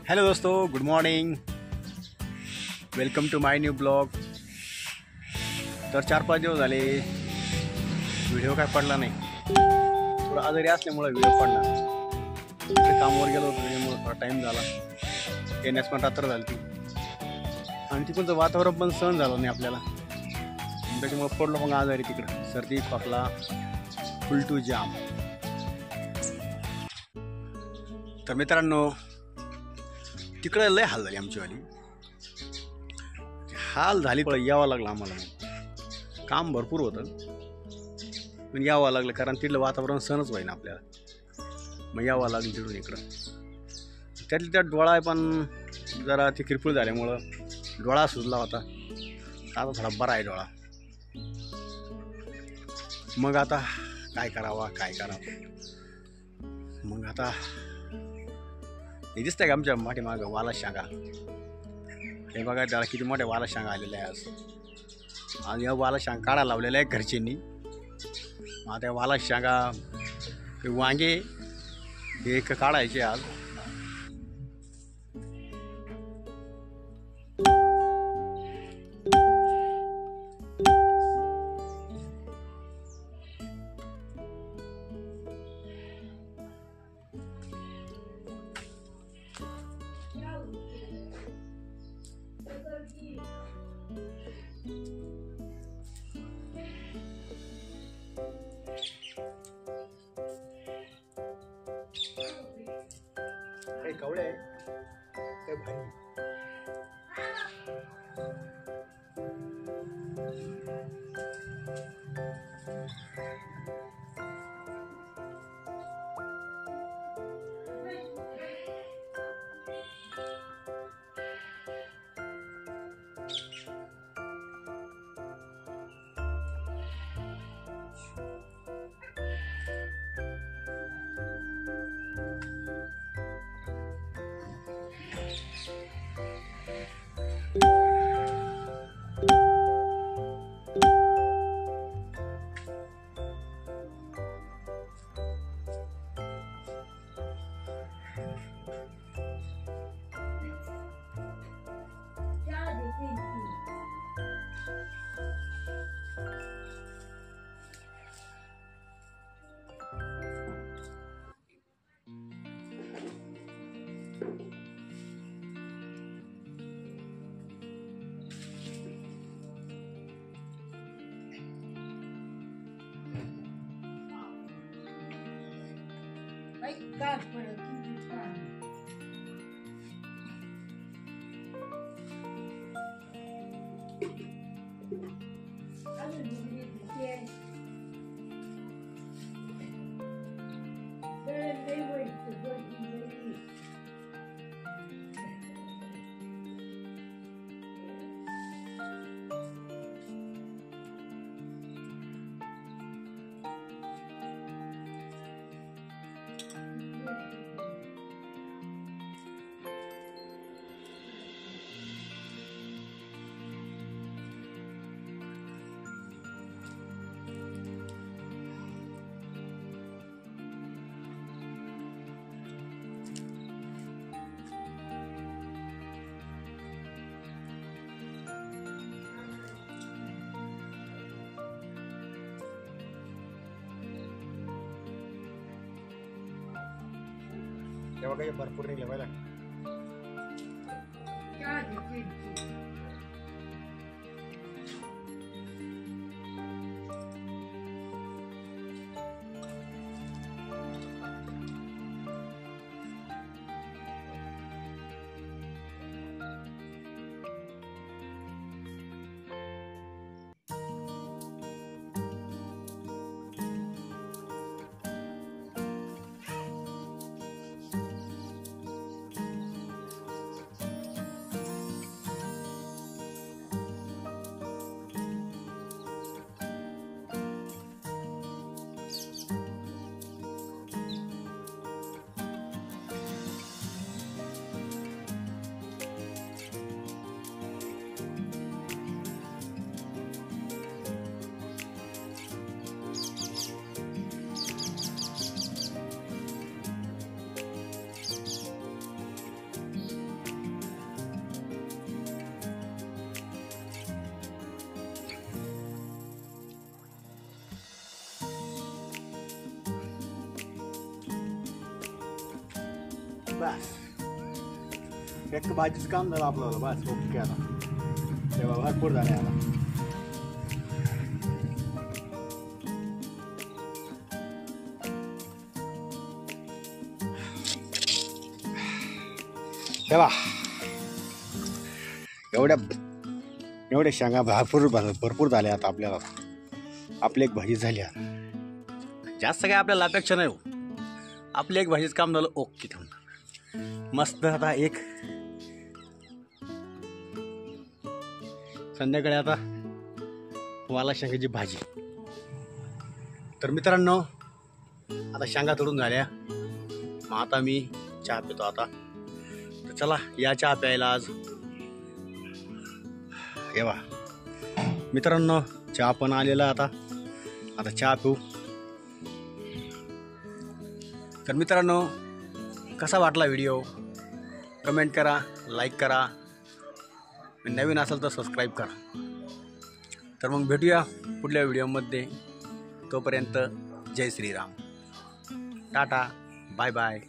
Hello दोस्तों, good morning. Welcome to my new blog. तर 4-5 दिवस झाले व्हिडिओ काय पडला नाही. थोडं आजारी असल्यामुळे व्हिडिओ पडला. कामावर गेलो होतो त्याच्यामुळे थोडा टाईम झाला. येण्यास पण रात्र झाली आणि तिकडचं वातावरण पण सहन झालं नाही आपल्याला. त्याच्यामुळे पडलो मग आजारी तिकडं. सर्दी, खोकला, उलटू, जाम. तर मित्रांनो, तिकडे लय हाल झाली आमचीवाली. हाल झाली पण यावं लागलं आम्हाला. काम भरपूर होतं पण यावं लागलं, कारण तिथलं वातावरण सहनच व्हायना आपल्याला. मग यावं लागलं तिकडून इकडं. त्यातली त्यात डोळा पण जरा ती किरपूळ झाल्यामुळं डोळा सुजला होता. आता थोडा बरा आहे डोळा. मग आता काय करावं. मग आता हे दिसतंय का आमच्या मागं वाला शांगा. हे बघा त्याला किती मोठ्या वाला शांगा आलेल्या आहे. आज या वाला शांगा काढायला लावलेला आहे घरच्यांनी. आता त्या वाला शांगा वांगे हे काढायचे आज. कवळे काय भारी. God put it. तेव्हा काही भरपूर निघले पाहिजे. बस एक भाजीचं काम झालं आपल्याला. बस ओके. आता तेव्हा भरपूर झाले आता. तेव्हा एवढ्या शेंगा भरपूर झाल्या आता आपल्याला. आपली एक भाजी झाली आता. जास्त काय आपल्याला अपेक्षा नाही हो. आपली एक भाजीचं काम झालं ओके. थांबणार मस्त. आता एक संध्याकाळी आता वाला शेंगाची भाजी. तर मित्रांनो आता शेंगा तोडून झाल्या. मग आता मी चहा पितो आता. तर चला या चहा प्यायला आज. येवा मित्रांनो चहा पण आलेला आता. आता चहा पिऊ. तर मित्रांनो कसा वाटला व्हिडिओ कमेंट करा, लाईक करा, नवीन असेल तर सबस्क्राईब करा. तर मग भेटूया पुढल्या व्हिडिओमध्ये. तोपर्यंत जय श्रीराम. Tata bye bye.